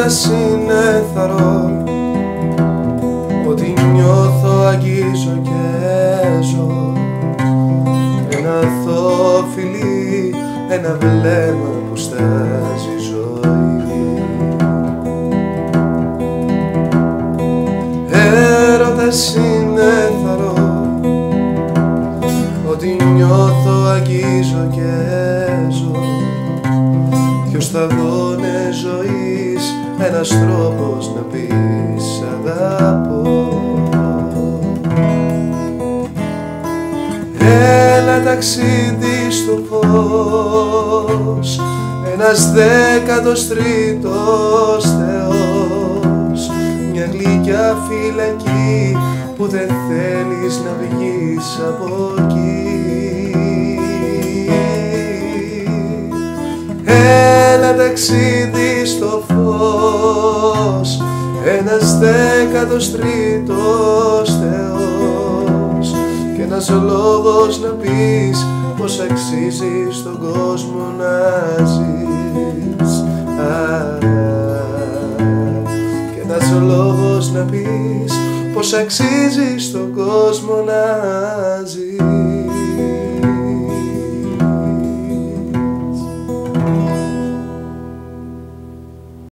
Έρωτας είναι θαρώ, ότι νιώθω, αγγίζω και ζω. Ένα αθώο φιλί, ένα βλέμμα που στάζει ζωή. Έρωτας είναι θαρώ, ότι νιώθω, αγγίζω και ζω. Κι ως σταγόνες ζωής ένας τρόπος να πεις αγαπώ. Ένα ταξίδι στο φως, ένας 13ος Θεός, μια γλυκιά φυλακή που δεν θέλεις να βγεις από εκεί. Ένα ταξίδι στο φως, ένας 13ος Θεός, και ένας λόγος να πεις πως αξίζει στον κόσμο να ζεις. Και ένας λόγος να πεις πως αξίζει στον κόσμο να ζεις.